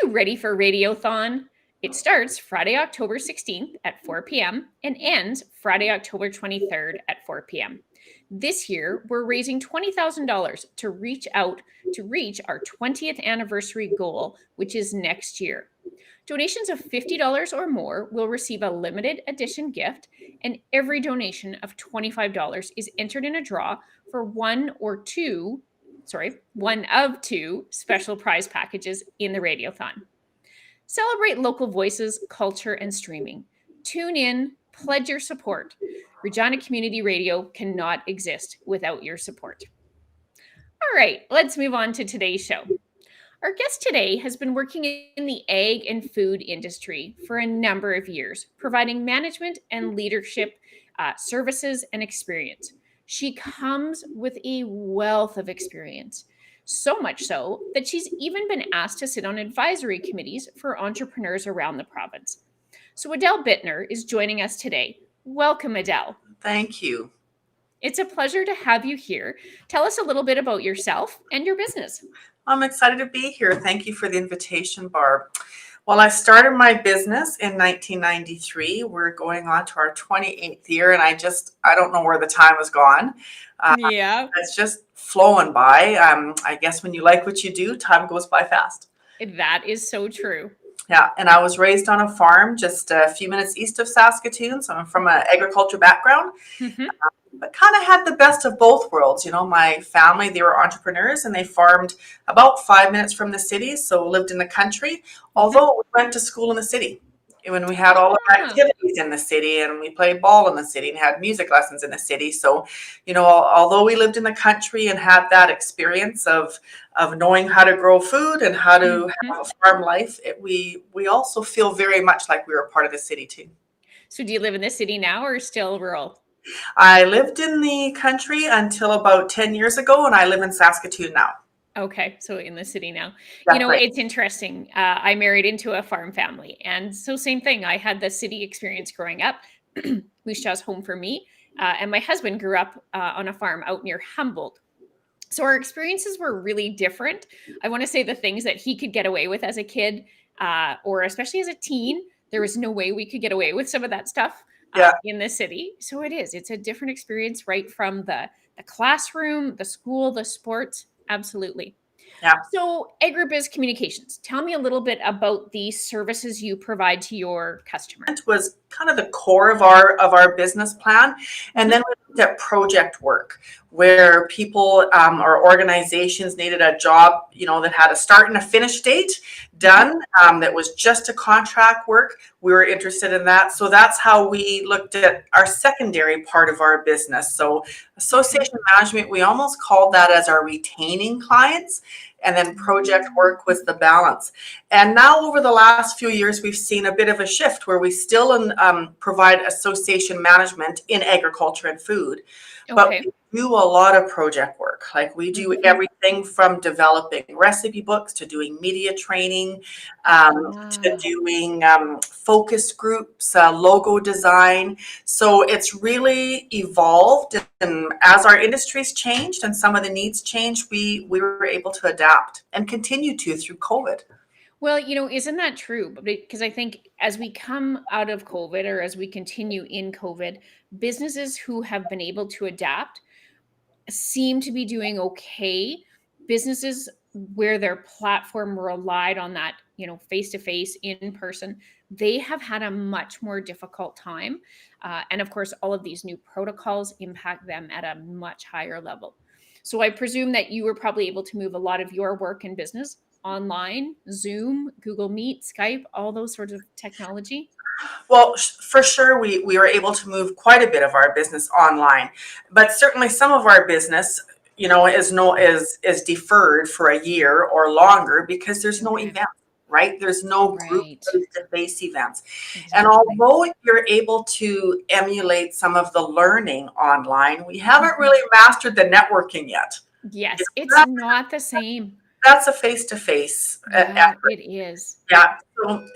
you ready for Radiothon? It starts Friday, October 16th at 4 p.m. and ends Friday, October 23rd at 4 p.m. This year, we're raising $20,000 to reach our 20th anniversary goal, which is next year. Donations of $50 or more will receive a limited edition gift, and every donation of $25 is entered in a draw for one of two special prize packages in the Radiothon. Celebrate local voices, culture, and streaming. Tune in, pledge your support. Regina Community Radio cannot exist without your support. All right, let's move on to today's show. Our guest today has been working in the ag and food industry for a number of years, providing management and leadership services and experience. She comes with a wealth of experience, so much so that she's even been asked to sit on advisory committees for entrepreneurs around the province. So Adele Buettner is joining us today. Welcome, Adele. Thank you. It's a pleasure to have you here. Tell us a little bit about yourself and your business. I'm excited to be here. Thank you for the invitation, Barb. Well, I started my business in 1993. We're going on to our 28th year, and I don't know where the time has gone. Yeah. It's just flowing by. I guess when you like what you do, time goes by fast. That is so true. Yeah, and I was raised on a farm just a few minutes east of Saskatoon, so I'm from an agriculture background. Mm-hmm. But kind of had the best of both worlds. You know, my family, they were entrepreneurs and they farmed about 5 minutes from the city, so lived in the country, although we went to school in the city. When we had all of our activities in the city and we played ball in the city and had music lessons in the city. So, you know, although we lived in the country and had that experience of knowing how to grow food and how to have a farm life, we also feel very much like we were part of the city too. So do you live in the city now or still rural? I lived in the country until about 10 years ago, and I live in Saskatoon now. Okay, so in the city now. That's right. It's interesting. I married into a farm family, and so same thing. I had the city experience growing up. Moose Jaw's home for me, and my husband grew up on a farm out near Humboldt. So our experiences were really different. I want to say the things that he could get away with as a kid, or especially as a teen, there was no way we could get away with some of that stuff. In the city. So it's a different experience right from the classroom, the school, the sports. Absolutely. Yeah. So AgriBiz Communications, tell me a little bit about the services you provide to your customers. It was kind of the core of our business plan. And then we looked at project work where people or organizations needed a job, that had a start and a finish date done, that was just a contract work. We were interested in that. So that's how we looked at our secondary part of our business. So association management, we almost called that as our retaining clients. And then project work was the balance. And now over the last few years, we've seen a bit of a shift where we still provide association management in agriculture and food. Okay. But we do a lot of project work. Like we do everything from developing recipe books to doing media training, to doing focus groups, logo design. So it's really evolved. And as our industries changed and some of the needs changed, we were able to adapt and continue to through COVID. Well, isn't that true? Because I think as we come out of COVID or as we continue in COVID, businesses who have been able to adapt seem to be doing okay. Businesses where their platform relied on that, face-to-face, in person, they have had a much more difficult time. And of course, all of these new protocols impact them at a much higher level. So I presume that you were probably able to move a lot of your work and business online, Zoom, Google Meet, Skype, all those sorts of technology? Well, for sure, we were able to move quite a bit of our business online, but certainly some of our business, is deferred for a year or longer because there's no event, right? There's no group face-to-face events. Exactly. And although you're able to emulate some of the learning online, we haven't really mastered the networking yet. Yes, it's not the same. That's a face-to-face effort. It is. Yeah.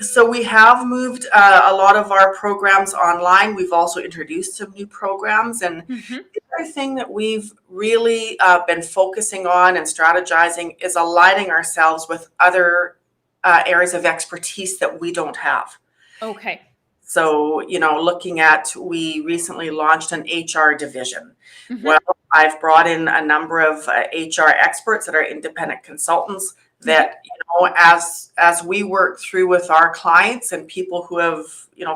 So we have moved a lot of our programs online. We've also introduced some new programs. And the other thing that we've really been focusing on and strategizing is aligning ourselves with other areas of expertise that we don't have. Okay. So, looking at, we recently launched an HR division. Mm-hmm. Well, I've brought in a number of HR experts that are independent consultants that, as we work through with our clients and people who have,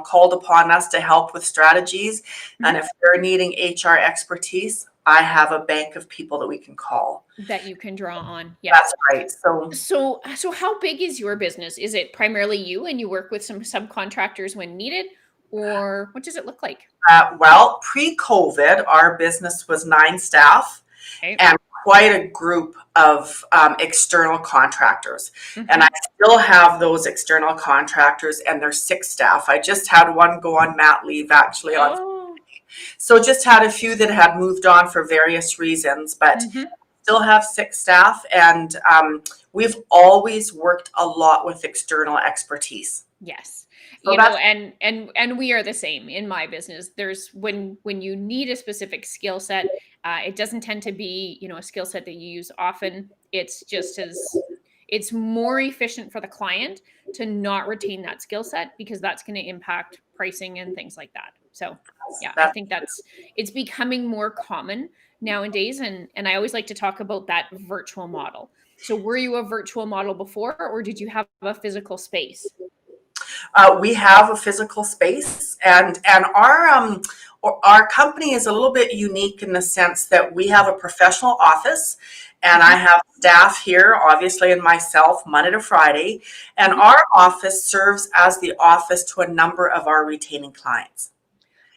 called upon us to help with strategies, and if they're needing HR expertise, I have a bank of people that we can call. That you can draw on. Yes. That's right. So how big is your business? Is it primarily you and you work with some subcontractors when needed, or what does it look like? Well, pre-COVID, our business was 9 staff. Okay. And quite a group of external contractors. Mm-hmm. And I still have those external contractors, and there's 6 staff. I just had one go on mat leave actually on. So just had a few that had moved on for various reasons, but still have 6 staff. And we've always worked a lot with external expertise. Yes. So and we are the same in my business. There's when you need a specific skill set, it doesn't tend to be, a skill set that you use often. It's more efficient for the client to not retain that skill set, because that's going to impact pricing and things like that. So yeah, I think it's becoming more common nowadays. And I always like to talk about that virtual model. So were you a virtual model before, or did you have a physical space? We have a physical space, and our company is a little bit unique in the sense that we have a professional office, and I have staff here, obviously, and myself, Monday to Friday, and our office serves as the office to a number of our retaining clients.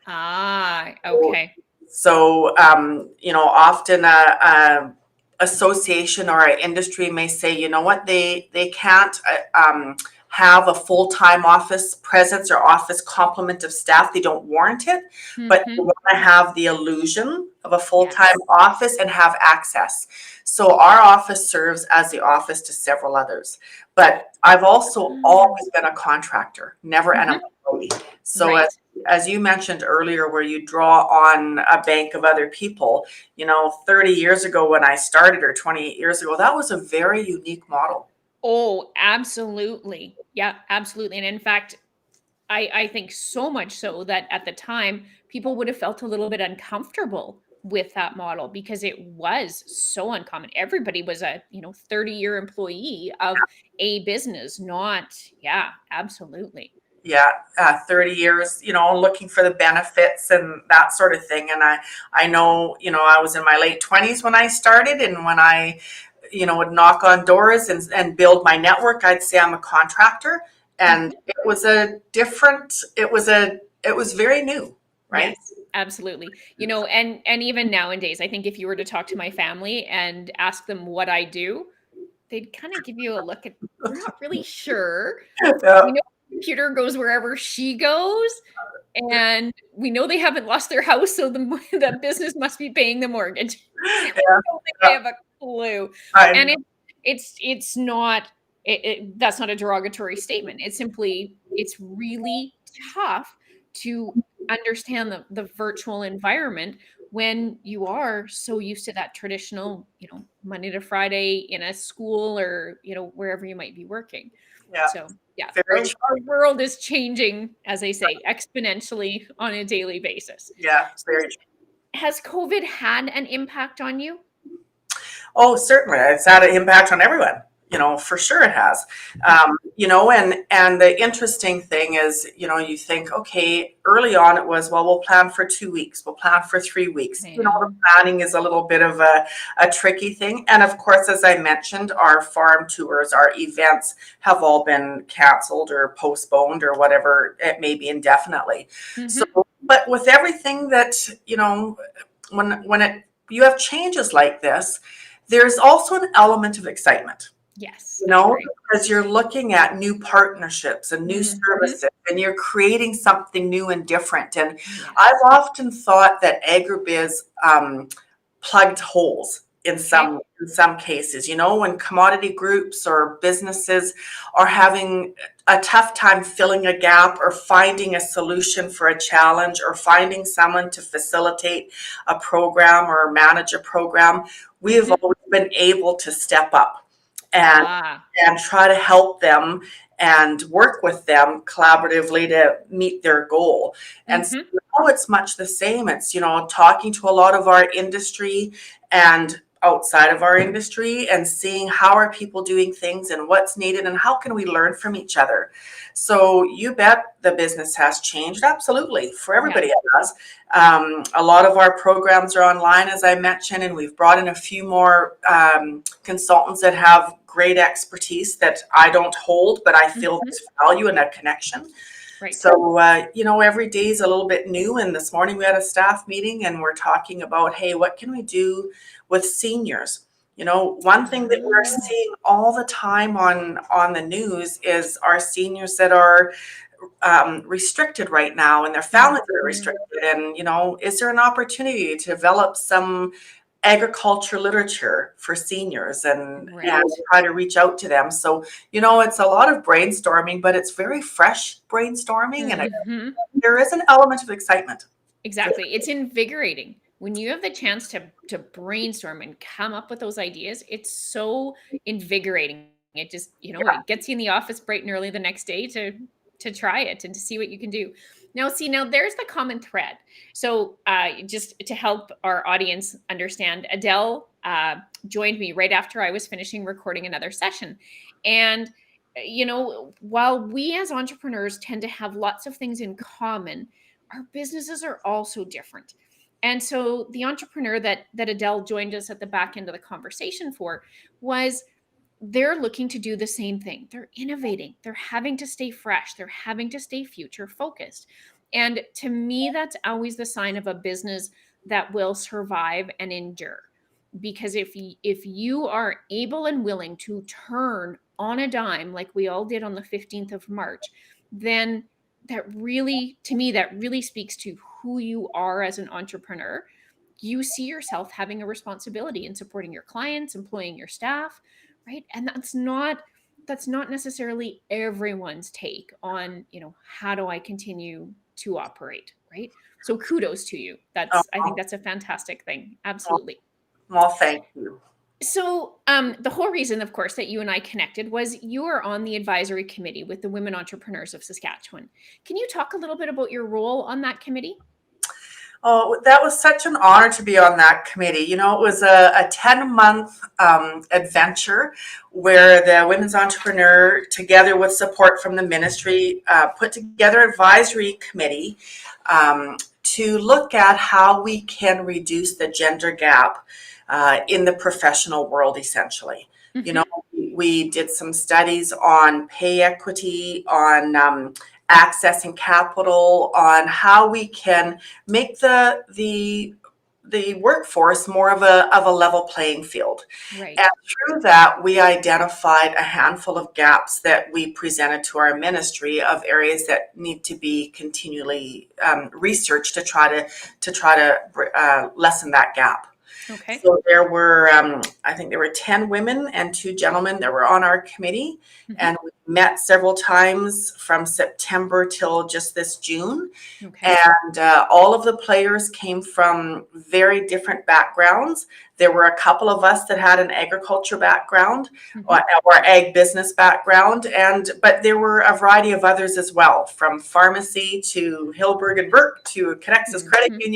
Okay. So, often a association or an industry may say, you know what, they can't have a full-time office presence or office complement of staff. They don't warrant it, but they want to have the illusion of a full-time office and have access. So our office serves as the office to several others. But I've also always been a contractor, never an employee. So as you mentioned earlier, where you draw on a bank of other people, 30 years ago when I started, or 28 years ago, that was a very unique model. Oh, absolutely. Yeah, absolutely. And in fact, I think so much so that at the time, people would have felt a little bit uncomfortable with that model, because it was so uncommon. Everybody was a 30-year employee of a business, absolutely. Yeah, 30 years, looking for the benefits and that sort of thing. And I know, I was in my late 20s when I started, and when I would knock on doors and build my network, I'd say I'm a contractor. And it was very new, right? Yes, absolutely. And even nowadays, I think if you were to talk to my family and ask them what I do, they'd kind of give you a look at, we're not really sure. Yeah. We know the computer goes wherever she goes, and we know they haven't lost their house, so the business must be paying the mortgage. I don't think they have a clue. And it's not, that's not a derogatory statement. It's really tough to understand the virtual environment when you are so used to that traditional, Monday to Friday in a school, or, wherever you might be working. Yeah. So yeah, our world is changing, as I say, exponentially on a daily basis. Yeah, it's very true. Has COVID had an impact on you? Oh, certainly. It's had an impact on everyone. For sure it has. And the interesting thing is, you think, okay, early on it was, well, we'll plan for 2 weeks, we'll plan for 3 weeks. The planning is a little bit of a tricky thing. And of course, as I mentioned, our farm tours, our events have all been canceled or postponed or whatever it may be, indefinitely. So, but with everything that, when you have changes like this, there's also an element of excitement. Yes. Because you're looking at new partnerships and new services, and you're creating something new and different. And I've often thought that AgriBiz plugged holes in some cases, when commodity groups or businesses are having a tough time filling a gap or finding a solution for a challenge or finding someone to facilitate a program or manage a program, we have always been able to step up and Ah. try to help them and work with them collaboratively to meet their goal. And so Mm-hmm. now it's much the same. It's, talking to a lot of our industry and outside of our industry and seeing how are people doing things and what's needed and how can we learn from each other. So you bet the business has changed. Absolutely. For everybody Yeah. it has. A lot of our programs are online, as I mentioned, and we've brought in a few more consultants that have great expertise that I don't hold, but I feel Mm-hmm. there's value in a connection. Right. So, every day is a little bit new. And this morning we had a staff meeting and we're talking about, hey, what can we do with seniors? One thing that we're Ah. seeing all the time on the news is our seniors that are restricted right now and their families that are Mm-hmm. restricted. And, is there an opportunity to develop some agriculture literature for seniors and Right. try to reach out to them? So, it's a lot of brainstorming, but it's very fresh brainstorming and Mm-hmm. there is an element of excitement. Exactly. It's invigorating. When you have the chance to brainstorm and come up with those ideas, it's so invigorating. It just, it gets you in the office bright and early the next day to try it and to see what you can do. Now there's the common thread. So just to help our audience understand, Adele joined me right after I was finishing recording another session. And while we as entrepreneurs tend to have lots of things in common, our businesses are also different. And so the entrepreneur that Adele joined us at the back end of the conversation for was they're looking to do the same thing. They're innovating. They're having to stay fresh. They're having to stay future focused. And to me, that's always the sign of a business that will survive and endure. Because if you are able and willing to turn on a dime like we all did on the 15th of March, then to me, that really speaks to who you are as an entrepreneur. You see yourself having a responsibility in supporting your clients, employing your staff, right? And that's not necessarily everyone's take on, how do I continue to operate, right? So kudos to you. I think Oh, that's a fantastic thing. Absolutely. well, thank you. So, the whole reason, of course, that you and I connected was you are on the advisory committee with the Women Entrepreneurs of Saskatchewan. Can you talk a little bit about your role on that committee? Oh, that was such an honor to be on that committee. It was a 10-month adventure where the women's entrepreneur, together with support from the ministry, put together an advisory committee to look at how we can reduce the gender gap in the professional world, essentially. You know, Mm-hmm. we did some studies on pay equity, on accessing capital, on how we can make the workforce more of a level playing field. Right. And through that, we identified a handful of gaps that we presented to our ministry of areas that need to be continually researched to try to lessen that gap. Okay. So there were, I think there were 10 women and 2 gentlemen that were on our committee, Mm-hmm. and we met several times from September till just this June. Okay. And all of the players came from very different backgrounds. There were a couple of us that had an agriculture background Mm-hmm. or ag business background, but there were a variety of others as well, from pharmacy to Hilberg and Burke to Connexus Credit Mm-hmm.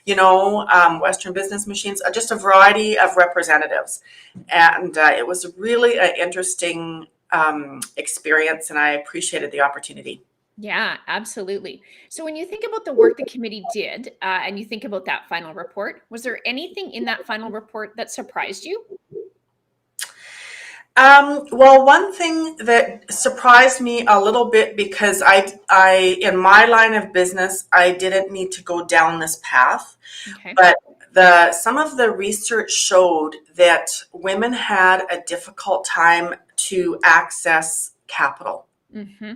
Union, Western Business Machines, just a variety of representatives. And it was really an interesting experience, and I appreciated the opportunity. Yeah, absolutely. So when you think about the work the committee did, and you think about that final report, was there anything in that final report that surprised you? Well, one thing that surprised me a little bit because in my line of business, I didn't need to go down this path, Okay. but some of the research showed that women had a difficult time to access capital. Mm-hmm.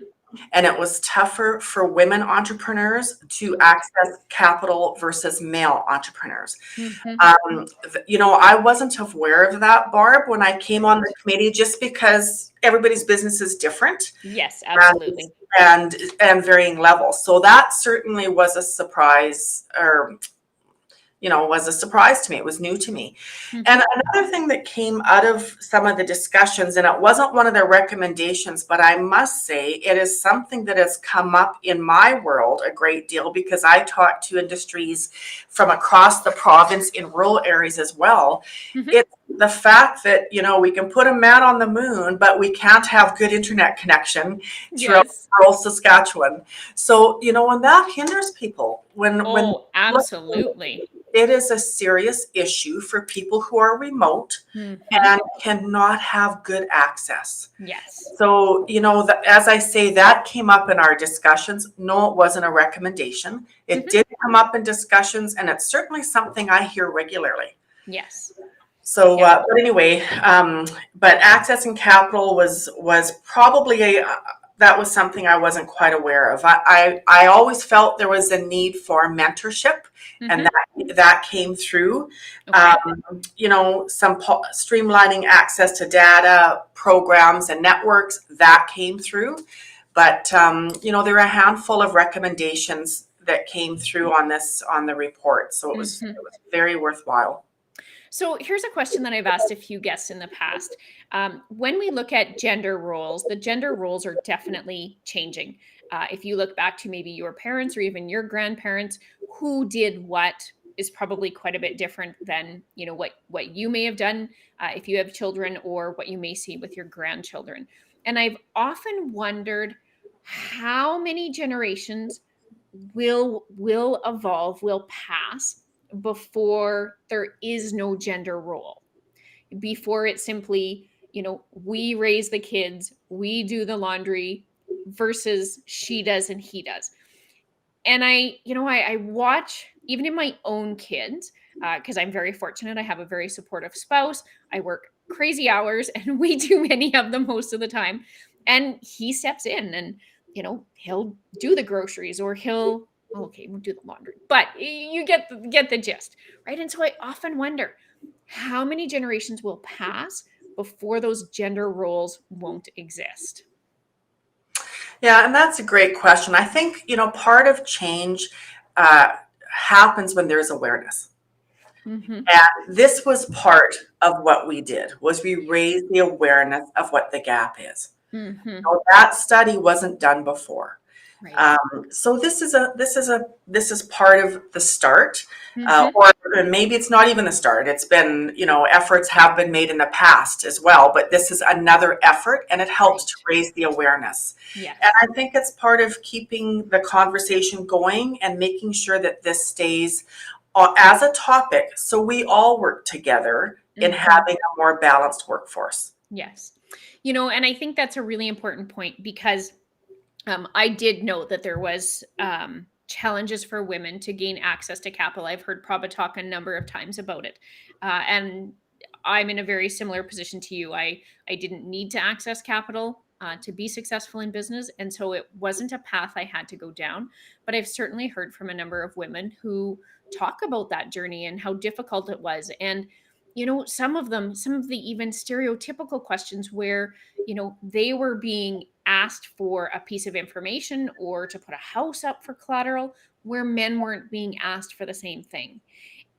And it was tougher for women entrepreneurs to access capital versus male entrepreneurs. Mm-hmm. I wasn't aware of that, Barb, when I came on the committee, just because everybody's business is different Yes, and absolutely. and varying levels. So that certainly was a surprise, or was a surprise to me. It was new to me. Mhm. And another thing that came out of some of the discussions, and it wasn't one of their recommendations, but I must say it is something that has come up in my world a great deal, because I talk to industries from across the province in rural areas as well. Mhm. It's the fact that, we can put a man on the moon, but we can't have good internet connection throughout Yes. rural Saskatchewan. So, when that hinders people, when Oh, absolutely. it is a serious issue for people who are remote Mhm. and cannot have good access. Yes. So, as I say, that came up in our discussions. No, it wasn't a recommendation. It Mhm. did come up in discussions, and it's certainly something I hear regularly. Yes. So, Yeah. but anyway, but accessing capital was probably that was something I wasn't quite aware of. I always felt there was a need for mentorship, and Mhm. that came through. Okay. Some streamlining access to data, programs, and networks that came through. But there are a handful of recommendations that came through on the report, so it was Mhm. very worthwhile. So here's a question that I've asked a few guests in the past. When we look at gender roles, the gender roles are definitely changing. If you look back to maybe your parents or even your grandparents, who did what is probably quite a bit different than what you may have done if you have children, or what you may see with your grandchildren. And I've often wondered how many generations will evolve, will pass before there is no gender role, before it's simply we raise the kids, we do the laundry, versus she does and he does. And I watch, even in my own kids, because I'm very fortunate, I have a very supportive spouse, I work crazy hours and we do many of them most of the time, and he steps in and he'll do the groceries, or he'll, okay, we'll do the laundry, but you get the gist, right? And so I often wonder how many generations will pass before those gender roles won't exist. Yeah, and that's a great question. I think, part of change uh, happens when there's awareness. Hmm. And this was part of what we did, was we raised the awareness of what the gap is. Hmm. So that study wasn't done before. Right. So this is part of the start, Hmm. or maybe it's not even the start. It's been, efforts have been made in the past as well, but this is another effort, and it helps to Right. raise the awareness. And Yes. I think it's part of keeping the conversation going and making sure that this stays as a topic, so we all work together in Hmm. having a more balanced workforce. Yes. And I think that's a really important point, because I did note that there was challenges for women to gain access to capital. I've heard Prabha talk a number of times about it, and I'm in a very similar position to you. I didn't need to access capital to be successful in business, and so it wasn't a path I had to go down. But I've certainly heard from a number of women who talk about that journey and how difficult it was, and some of the even stereotypical questions where they were being asked for a piece of information or to put a house up for collateral, where men weren't being asked for the same thing.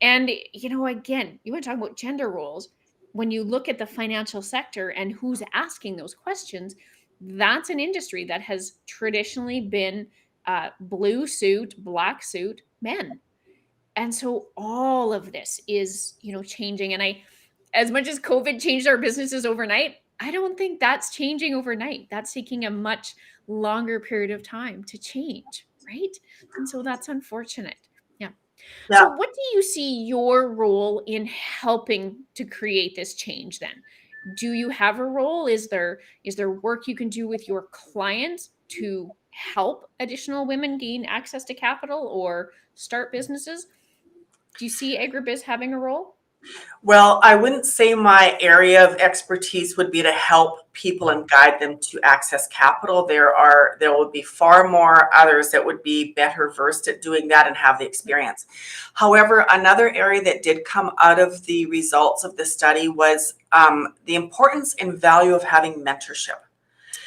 And again, you want to talk about gender roles. When you look at the financial sector and who's asking those questions, that's an industry that has traditionally been blue suit, black suit men. And so all of this is changing. And as much as COVID changed our businesses overnight, I don't think that's changing overnight. That's taking a much longer period of time to change, right? And so that's unfortunate. Yeah. So Yeah. what do you see your role in helping to create this change then? Do you have a role? Is there work you can do with your clients to help additional women gain access to capital or start businesses? Do you see AgriBiz having a role? Well, I wouldn't say my area of expertise would be to help people and guide them to access capital. There will be far more others that would be better versed at doing that and have the experience. However, another area that did come out of the results of the study was the importance and value of having mentorship.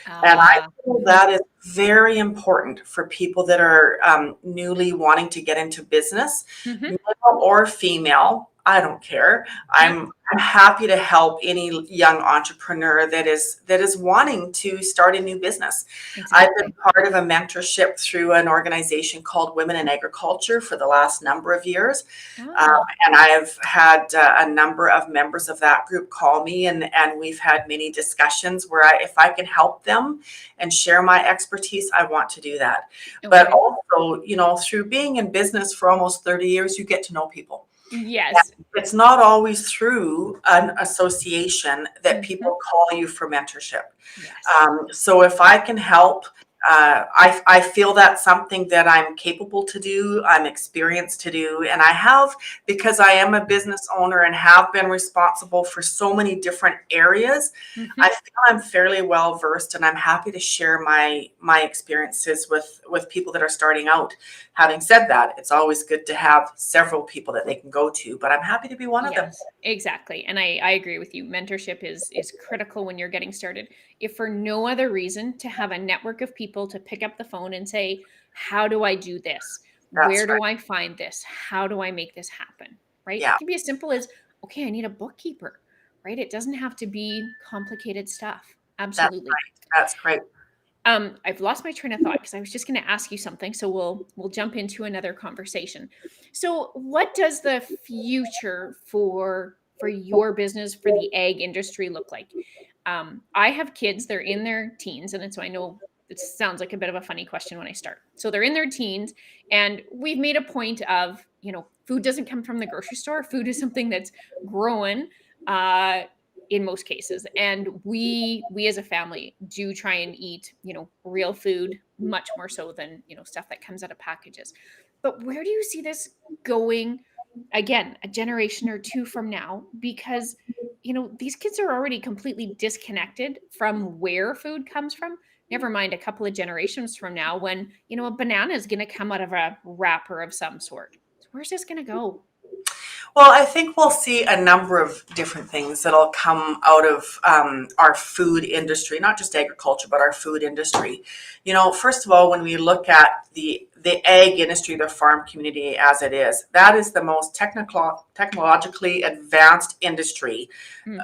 And I Ah, feel that is very important for people that are newly wanting to get into business, hmm. male or female. I don't care. Yep, I'm happy to help any young entrepreneur that is wanting to start a new business. I've been exactly. part of a mentorship through an organization called Women in Agriculture for the last number of years. Um, Oh, and I've had a number of members of that group call me, and we've had many discussions where if I can help them and share my expertise, I want to do that. But okay. also, through being in business for almost 30 years, you get to know people. Yes. It's not always through an association that Hmm. people call you for mentorship. Yes. So if I can help, I feel that's something that I'm capable to do, I'm experienced to do, and I have, because I am a business owner and have been responsible for so many different areas. I Hmm. feel I'm fairly well versed, and I'm happy to share my experiences with people that are starting out. Having said that, it's always good to have several people that they can go to, but I'm happy to be one of them. Yes, exactly. And I agree with you. Mentorship is critical when you're getting started. If for no other reason, to have a network of people to pick up the phone and say, how do I do this? Where That's do right. I find this? How do I make this happen? Right? Yeah, It can be as simple as, okay, I need a bookkeeper, right? It doesn't have to be complicated stuff. that's Absolutely. right. That's great. I've lost my train of thought because I was just going to ask you something, so we'll jump into another conversation. So, what does the future for your business, for the ag industry, look like? I have kids; they're in their teens, and so I know it sounds like a bit of a funny question when I start. So they're in their teens, and we've made a point of, food doesn't come from the grocery store. Food is something that's grown. In most cases, and we as a family do try and eat real food much more so than stuff that comes out of packages. But where do you see this going, again, a generation or two from now? Because these kids are already completely disconnected from where food comes from, never mind a couple of generations from now when a banana is going to come out of a wrapper of some sort. So where's this going to go? Well, I think we'll see a number of different things that'll come out of our food industry, not just agriculture, but our food industry. First of all, when we look at the ag industry, the farm community as it is, that is the most technologically advanced industry, Hmm.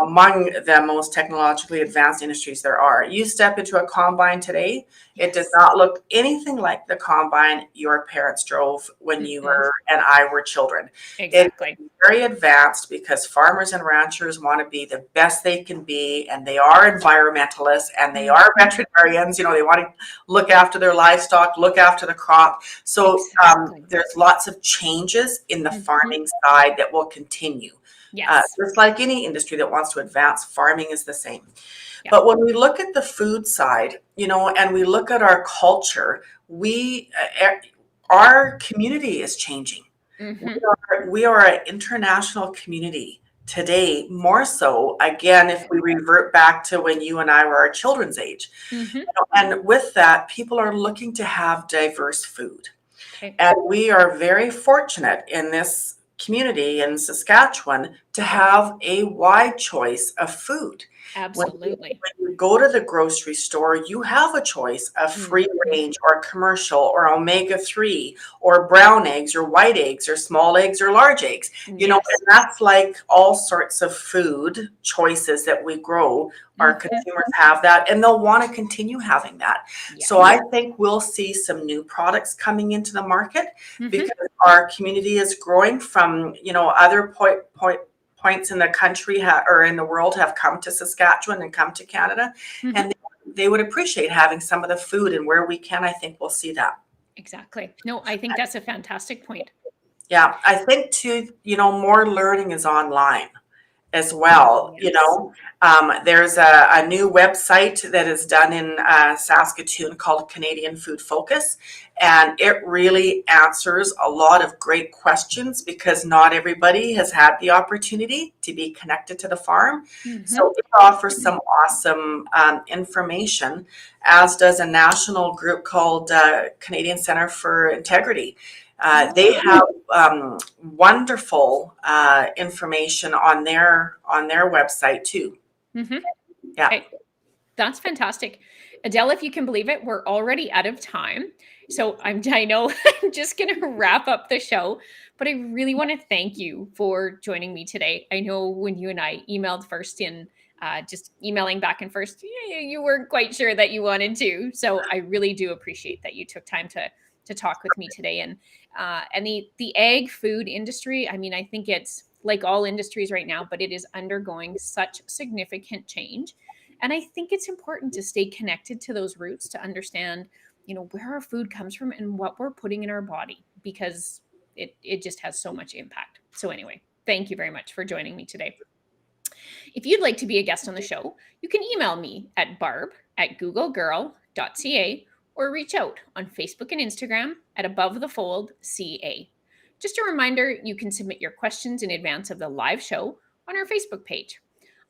among the most technologically advanced industries there are. You step into a combine today, it does Yes. not look anything like the combine your parents drove when you Mm-mm. were and I were children. It Exactly. is very advanced because farmers and ranchers want to be the best they can be, and they are environmentalists and they are Mhm. veterinarians. They want to look after their livestock, look after the crop. So Exactly. there's lots of changes in the Mhm. farming side that will continue. Yes. Just like any industry that wants to advance, farming is the same. Yeah. But when we look at the food side, and we look at our culture, our community is changing. We Mhm. we are an international community today, more so, again, if we revert back to when you and I were our children's age. Mhm. And with that, people are looking to have diverse food. Okay. And we are very fortunate in this community in Saskatchewan to have a wide choice of food. Absolutely. When you go to the grocery store, you have a choice of free Mhm. range or commercial or omega-3 or brown eggs or white eggs or small eggs or large eggs. And Yes. that's like all sorts of food choices that we grow. Our Mhm. consumers have that and they'll want to continue having that. So Yes. I think we'll see some new products coming into the market because Mhm. our community is growing from, other points in the country or in the world have come to Saskatchewan and come to Canada, Mhm. and they would appreciate having some of the food. And where we can, I think we'll see that. Exactly. No, I think that's a fantastic point. Yeah, I think too, more learning is online as well. Yes. There's a new website that is done in Saskatoon called Canadian Food Focus, and it really answers a lot of great questions because not everybody has had the opportunity to be connected to the farm. Mhm. So it offers some awesome information, as does a national group called Canadian Center for Integrity. They Ah. have wonderful information on their website too. Mhm. Yeah. Okay. That's fantastic. Adele, if you can believe it, we're already out of time. So I know I'm just going to wrap up the show, but I really want to thank you for joining me today. I know when you and I emailed first in just emailing back and first, you weren't quite sure that you wanted to. So I really do appreciate that you took time to talk with me today. And the ag food industry, I mean, I think it's like all industries right now, but it is undergoing such significant change. And I think it's important to stay connected to those roots to understand, where our food comes from and what we're putting in our body, because it just has so much impact. So anyway, thank you very much for joining me today. If you'd like to be a guest on the show, you can email me at barb@googlegirl.ca or reach out on Facebook and Instagram at AboveTheFoldCA. Just a reminder, you can submit your questions in advance of the live show on our Facebook page.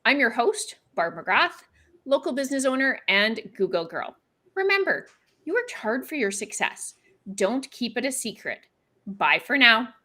I'm your host, Barb McGrath, local business owner and Google Girl. Remember, you worked hard for your success. Don't keep it a secret. Bye for now.